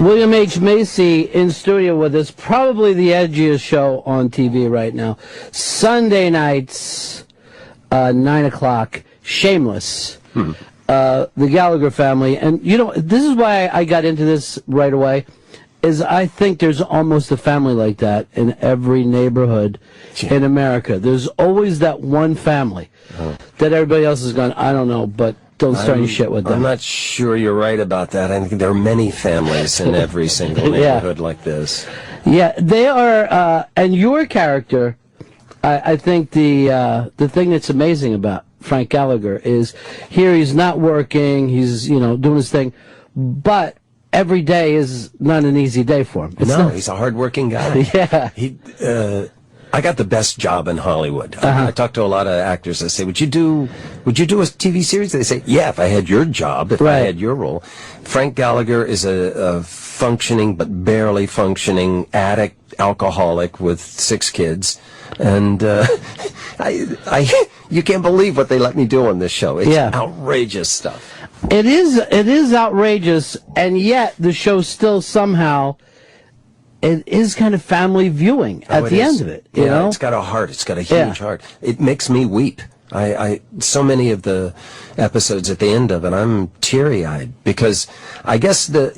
William H Macy in studio with us, probably the edgiest show on TV right now. Sunday nights, 9 o'clock, Shameless. The Gallagher family. And, you know, this is why I got into this right away, is I think there's almost a family like that in every neighborhood in America. There's always that one family that everybody else is going, I don't know, but don't start any shit with them. I'm not sure you're right about that. I think there are many families in every single neighborhood like this. Yeah, they are, and your character, I think the thing that's amazing about Frank Gallagher is here he's not working, he's, you know, doing his thing, but every day is not an easy day for him. He's a hard-working guy. Yeah. I got the best job in Hollywood. I talk to a lot of actors. I say, would you do a TV series? They say, yeah, if I had your job, if I had your role. Frank Gallagher is a functioning but barely functioning addict, alcoholic with 6 kids. And you can't believe what they let me do on this show. It's outrageous stuff. It is outrageous, and yet the show still somehow, it is kind of family viewing at the end of it. You know? It's got a heart. It's got a huge heart. It makes me weep. So many of the episodes at the end of it, I'm teary-eyed because I guess the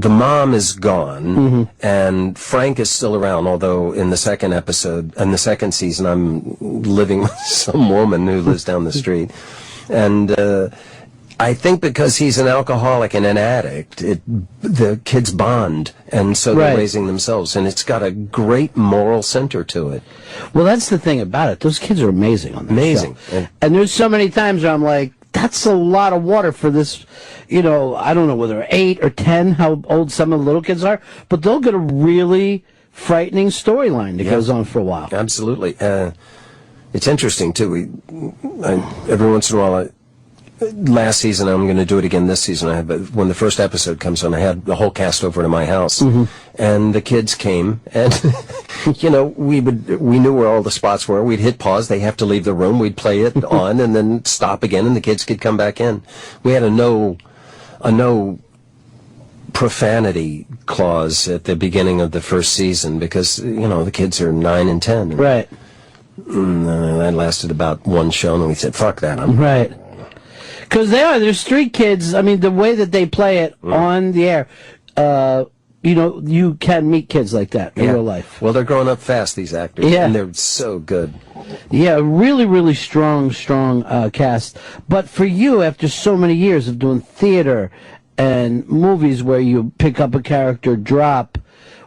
mom is gone and Frank is still around. Although in the second episode, in the second season, I'm living with some woman who lives down the street, and I think because he's an alcoholic and an addict, the kids bond, and so they're raising themselves, and it's got a great moral center to it. Well, that's the thing about it. Those kids are amazing on that show. And there's so many times where I'm like, that's a lot of water for this, you know, I don't know whether they're 8 or 10, how old some of the little kids are, but they'll get a really frightening storyline that goes on for a while. Absolutely. It's interesting, too. Every once in a while, last season, I'm going to do it again this season. When the first episode comes on, I had the whole cast over to my house, and the kids came, and you know, we knew where all the spots were. We'd hit pause. They have to leave the room. We'd play it on, and then stop again, and the kids could come back in. We had a no profanity clause at the beginning of the first season because you know the kids are 9 and 10. Right. And that lasted about one show, and then we said, "Fuck that." Right. Because they're street kids. I mean, the way that they play it on the air, you know, you can meet kids like that in real life. Well, they're growing up fast, these actors, and they're so good. Yeah, really, really strong cast. But for you, after so many years of doing theater and movies where you pick up a character, drop,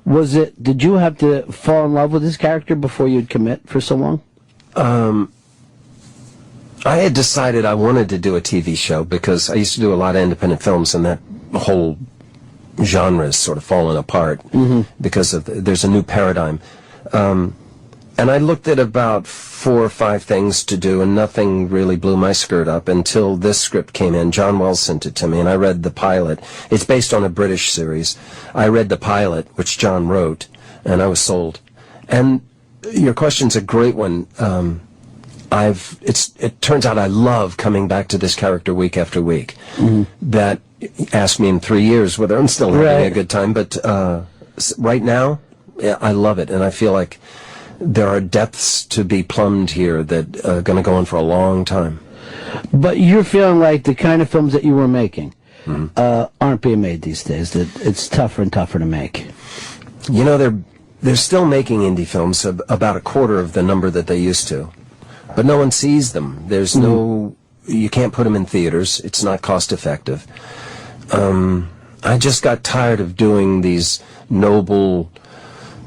did you have to fall in love with this character before you'd commit for so long? I had decided I wanted to do a TV show because I used to do a lot of independent films, and that whole genre is sort of fallen apart because there's a new paradigm. And I looked at about 4 or 5 things to do, and nothing really blew my skirt up until this script came in. John Wells sent it to me, and I read the pilot. It's based on a British series. I read the pilot, which John wrote, and I was sold. And your question's a great one. It turns out I love coming back to this character week after week. That asked me in 3 years whether I'm still having a good time, but right now, I love it, and I feel like there are depths to be plumbed here that are going to go on for a long time. But you're feeling like the kind of films that you were making aren't being made these days, that it's tougher and tougher to make. You know, they're still making indie films about a quarter of the number that they used to. But no one sees them. There's you can't put them in theaters. It's not cost effective. I just got tired of doing these noble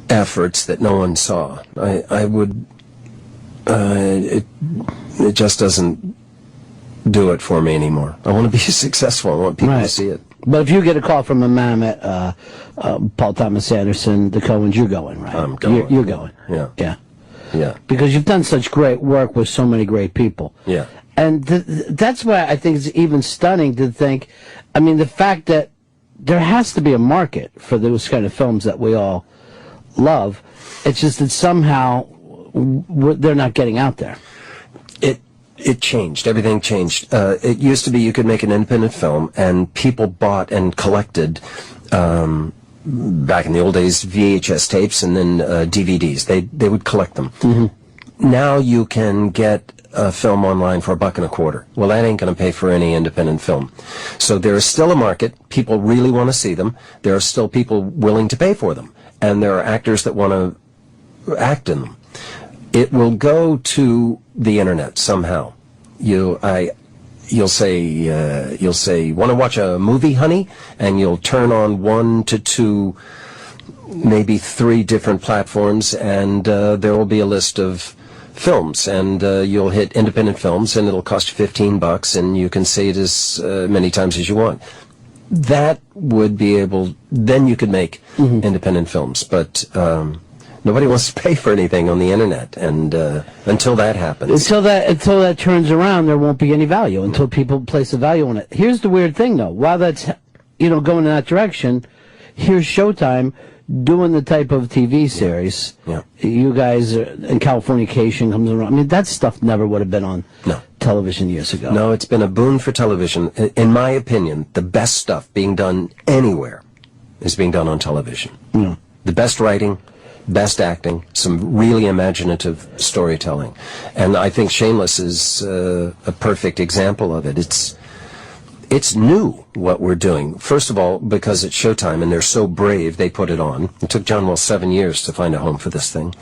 efforts that no one saw. It just doesn't do it for me anymore. I want to be successful. I want people to see it. But if you get a call from a man at Paul Thomas Anderson, the Coens, you're going, right? I'm going. You're going. Yeah. Yeah. Because you've done such great work with so many great people. Yeah. And that's why I think it's even stunning to think, I mean, the fact that there has to be a market for those kind of films that we all love. It's just that somehow they're not getting out there. it changed. Everything changed. It used to be you could make an independent film, and people bought and collected, back in the old days, VHS tapes and then DVDs. They would collect them. Mm-hmm. Now you can get a film online for $1.25. Well, that ain't going to pay for any independent film. So there is still a market. People really want to see them. There are still people willing to pay for them. And there are actors that want to act in them. It will go to the internet somehow. You'll say, want to watch a movie, honey? And you'll turn on 1 to 2, maybe 3 different platforms, and there will be a list of films, and you'll hit independent films, and it'll cost you $15, and you can see it as many times as you want. That would be able, then you could make independent films, but nobody wants to pay for anything on the internet, and until that happens, until that turns around, there won't be any value until people place a value on it. Here's the weird thing, though. While that's going in that direction, here's Showtime doing the type of TV series. Yeah. You guys in Californication comes around. I mean, that stuff never would have been on television years ago. No, it's been a boon for television. In my opinion, the best stuff being done anywhere is being done on television. Yeah. The best writing, best acting, some really imaginative storytelling. And I think Shameless is a perfect example of it. It's new what we're doing. First of all, because it's Showtime and they're so brave, they put it on. It took John Wells 7 years to find a home for this thing.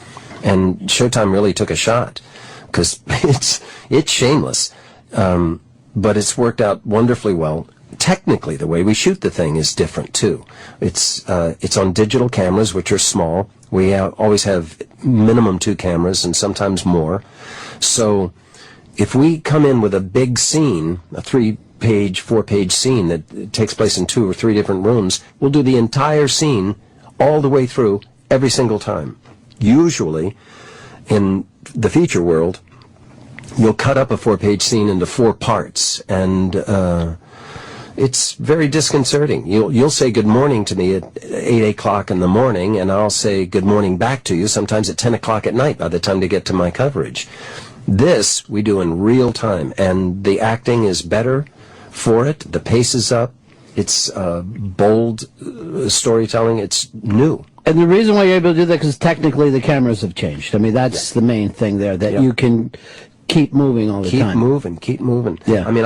And Showtime really took a shot because it's shameless. But it's worked out wonderfully well. Technically, the way we shoot the thing is different too. It's on digital cameras, which are small. We always have minimum 2 cameras and sometimes more. So if we come in with a big scene, a 3-page, 4-page scene that takes place in 2 or 3 different rooms, we'll do the entire scene all the way through every single time. Usually, in the feature world, you'll cut up a 4-page scene into 4 parts, and it's very disconcerting. You'll say good morning to me at 8 o'clock in the morning, and I'll say good morning back to you sometimes at 10 o'clock at night by the time to get to my coverage. This we do in real time, and the acting is better for it. The pace is up. It's bold storytelling. It's new. And the reason why you're able to do that because technically the cameras have changed. I mean, that's the main thing there, that you can keep moving all the time. Keep moving. Yeah. I mean,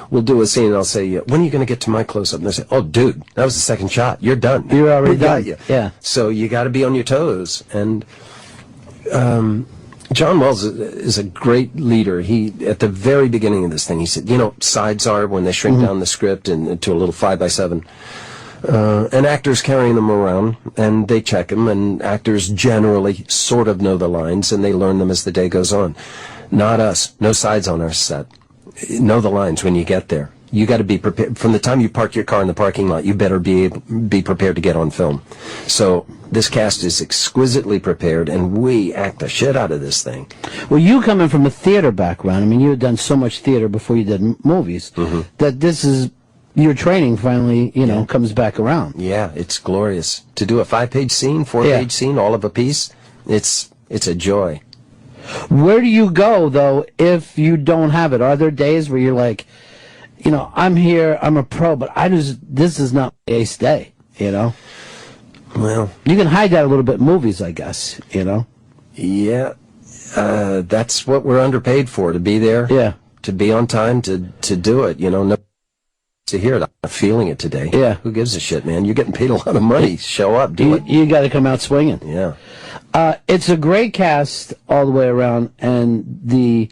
we'll do a scene and I'll say, when are you going to get to my close-up? And they say, oh, dude, that was the second shot. You're done. You're already done. You. Yeah. So you got to be on your toes. And John Wells is a great leader. He, at the very beginning of this thing, he said, sides are when they shrink down the script into a little 5x7. And actors carrying them around, and they check them, and actors generally sort of know the lines, and they learn them as the day goes on. Not us. No sides on our set. Know the lines when you get there. You got to be prepared. From the time you park your car in the parking lot, you better be prepared to get on film. So this cast is exquisitely prepared, and we act the shit out of this thing. Well, you coming from a theater background, I mean, you had done so much theater before you did movies, that this is, your training finally, comes back around. Yeah, it's glorious. To do a 5-page scene, 4-page scene, all of a piece, it's a joy. Where do you go, though, if you don't have it? Are there days where you're like, I'm here, I'm a pro, but this is not my ace day, Well, you can hide that a little bit in movies, I guess, Yeah, that's what we're underpaid for, to be there. Yeah. To be on time, to do it, no, to hear it. I'm not feeling it today. Yeah. Who gives a shit, man? You're getting paid a lot of money. Show up, do it. You got to come out swinging. Yeah. It's a great cast all the way around, and the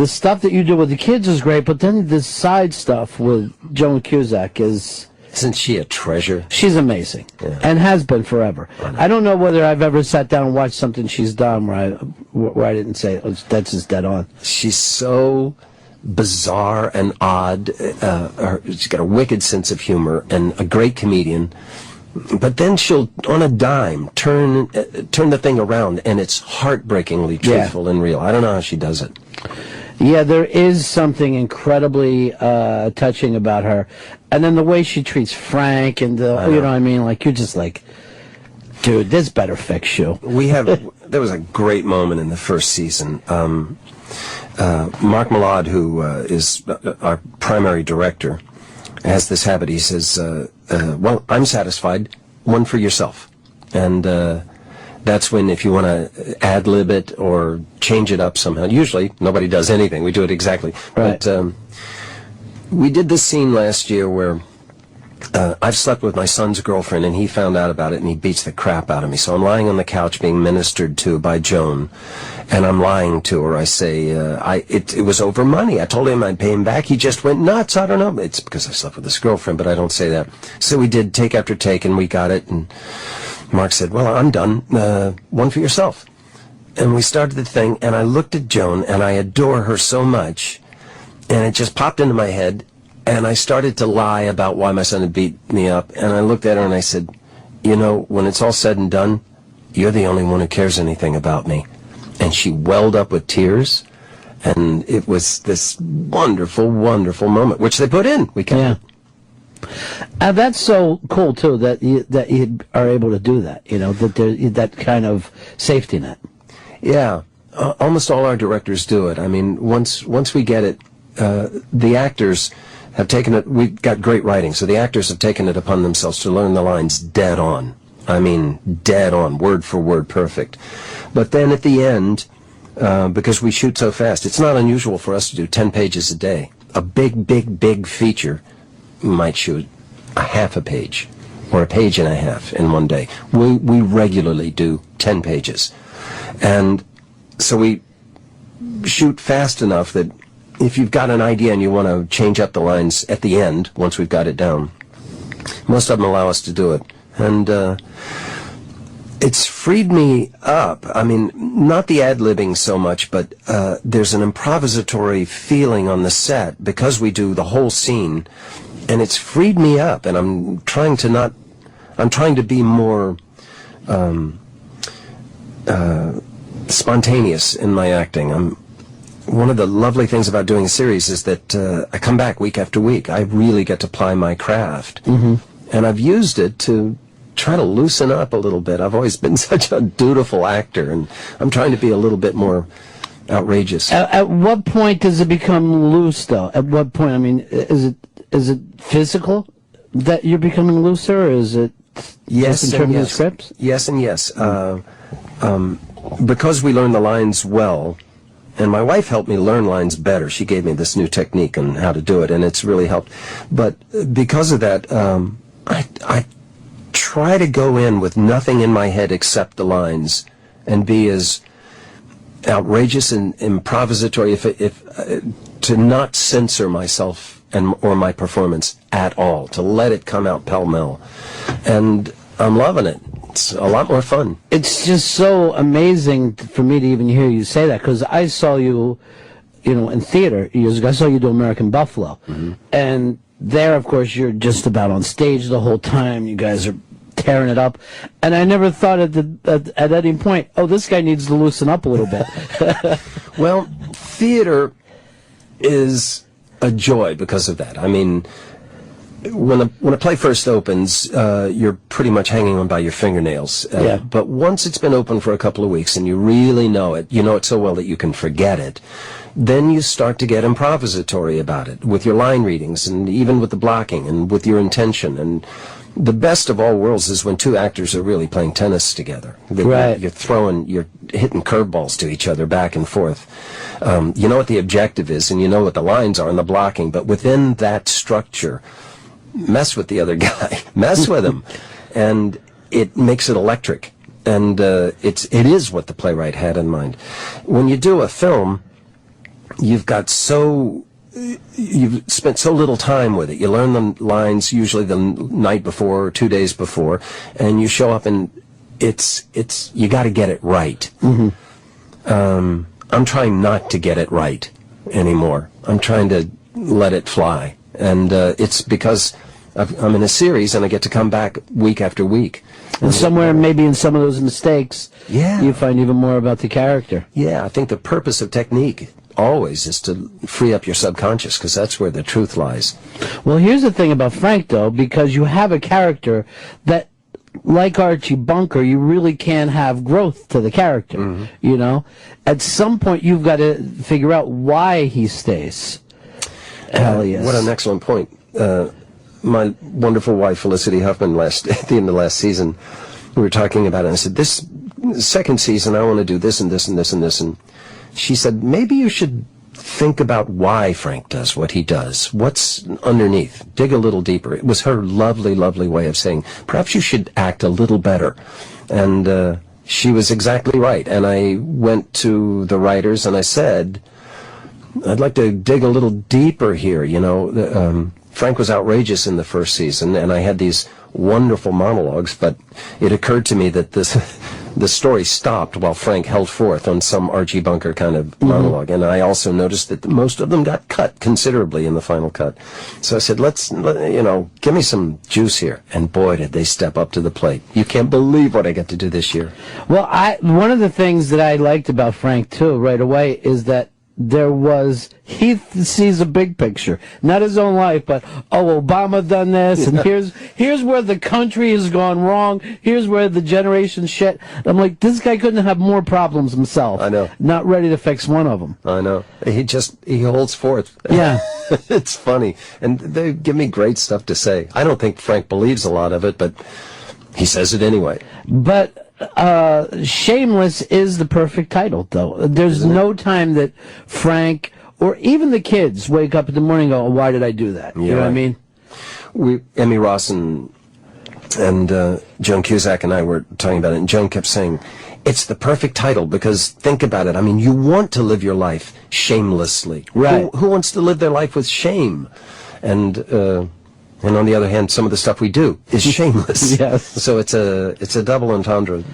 stuff that you do with the kids is great, but then the side stuff with Joan Cusack Isn't she a treasure? She's amazing, and has been forever. I don't know whether I've ever sat down and watched something she's done where I didn't say, oh, that's just dead on. She's so bizarre and odd. She's got a wicked sense of humor and a great comedian. But then she'll, on a dime, turn the thing around, and it's heartbreakingly truthful and real. I don't know how she does it. Yeah, there is something incredibly touching about her. And then the way she treats Frank and you know what I mean? Like, you're just like, dude, this better fix you. There was a great moment in the first season. Mark Millard, who is our primary director, has this habit. He says, well, I'm satisfied, one for yourself. And that's when, if you want to ad-lib it or change it up somehow, usually nobody does anything. We do it exactly. Right. But we did this scene last year where I've slept with my son's girlfriend, and he found out about it, and he beats the crap out of me. So I'm lying on the couch being ministered to by Joan, and I'm lying to her. I say, it was over money. I told him I'd pay him back. He just went nuts. I don't know. It's because I slept with his girlfriend, but I don't say that. So we did take after take, and we got it, and Mark said, well, I'm done. One for yourself. And we started the thing, and I looked at Joan, and I adore her so much, and it just popped into my head. And I started to lie about why my son had beat me up. And I looked at her and I said, you know, when it's all said and done, you're the only one who cares anything about me. And she welled up with tears. And it was this wonderful, wonderful moment, which they put in. We kept it. That's so cool, too, that you are able to do that, you know, that kind of safety net. Yeah. Almost all our directors do it. I mean, once we get it, the actors have taken it. We've got great writing, so the actors have taken it upon themselves to learn the lines dead on. I mean, dead on, word for word, perfect. But then at the end, because we shoot so fast, it's not unusual for us to do 10 pages a day. A big feature, we might shoot a half a page or a page and a half in one day. We regularly do 10 pages. And so we shoot fast enough that if you've got an idea and you want to change up the lines at the end, once we've got it down, most of them allow us to do it. And it's freed me up. I mean, not the ad-libbing so much, but there's an improvisatory feeling on the set because we do the whole scene, and it's freed me up, and I'm trying to be more spontaneous in my acting. One of the lovely things about doing a series is that I come back week after week. I really get to ply my craft. Mm-hmm. And I've used it to try to loosen up a little bit. I've always been such a dutiful actor, and I'm trying to be a little bit more outrageous. At what point does it become loose, though? At what point? I mean, is it physical that you're becoming looser, or is it yes in terms of the scripts? Yes and yes. Because we learn the lines well, and my wife helped me learn lines better. She gave me this new technique on how to do it, and it's really helped. But because of that, I try to go in with nothing in my head except the lines, and be as outrageous and improvisatory, if to not censor myself or my performance at all, to let it come out pell-mell. And I'm loving it. It's a lot more fun. It's just so amazing for me to even hear you say that, because I saw you, in theater years ago. I saw you do American Buffalo. Mm-hmm. And there, of course, you're just about on stage the whole time. You guys are tearing it up. And I never thought at any point, oh, this guy needs to loosen up a little bit. Well, theater is a joy because of that. I mean, when a play first opens, you're pretty much hanging on by your fingernails. Yeah. But once it's been open for a couple of weeks and you really know it so well that you can forget it, then you start to get improvisatory about it with your line readings and even with the blocking and with your intention. And the best of all worlds is when two actors are really playing tennis together. Right. You're hitting curveballs to each other back and forth. You know what the objective is, and you know what the lines are and the blocking, but within that structure, mess with the other guy, mess with him, and it makes it electric. And it is what the playwright had in mind. When you do a film, you've spent so little time with it. You learn the lines usually the night before or 2 days before, and you show up and you got to get it right. Mm-hmm. I'm trying not to get it right anymore. I'm trying to let it fly, and it's because I'm in a series and I get to come back week after week. And somewhere, maybe in some of those mistakes, yeah, you find even more about the character. Yeah, I think the purpose of technique always is to free up your subconscious, because that's where the truth lies. Well, here's the thing about Frank, though, because you have a character that like Archie Bunker, you really can't have growth to the character. You know, at some point you've got to figure out why he stays. Hell yes. What an excellent point. My wonderful wife Felicity Huffman, at the end of last season, we were talking about it, and I said, this second season I want to do this and this and this and this, and she said, maybe you should think about why Frank does what he does. What's underneath? Dig a little deeper. It was her lovely, lovely way of saying, perhaps you should act a little better. And she was exactly right. And I went to the writers and I said, I'd like to dig a little deeper here. You know, Frank was outrageous in the first season, and I had these wonderful monologues, but it occurred to me that the story stopped while Frank held forth on some Archie Bunker kind of monologue. And I also noticed that most of them got cut considerably in the final cut. So I said, you know, give me some juice here. And boy, did they step up to the plate. You can't believe what I got to do this year. Well, one of the things that I liked about Frank, too, right away, is that he sees a big picture, not his own life, but Obama done this, and here's where the country has gone wrong. Here's where the generation shit. I'm like, this guy couldn't have more problems himself. I know. Not ready to fix one of them. I know. He holds forth. Yeah. It's funny, and they give me great stuff to say. I don't think Frank believes a lot of it, but he says it anyway. But Shameless is the perfect title, though. There's no time that Frank or even the kids wake up in the morning and go, why did I do that? You know what I mean? Emmy Ross and Joan Cusack and I were talking about it, and Joan kept saying, it's the perfect title because think about it. I mean, you want to live your life shamelessly. Right. Who wants to live their life with shame? And on the other hand, some of the stuff we do is shameless. Yes. So it's a double entendre.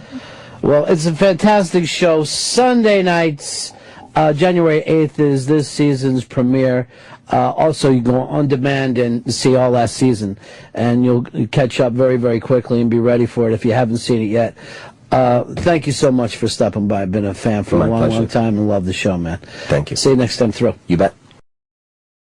Well, it's a fantastic show. Sunday nights, January 8th is this season's premiere. Also, you go on demand and see all last season, and you'll catch up very, very quickly and be ready for it if you haven't seen it yet. Thank you so much for stopping by. I've been a fan for a long, long time and love the show, man. Thank you. See you next time through. You bet.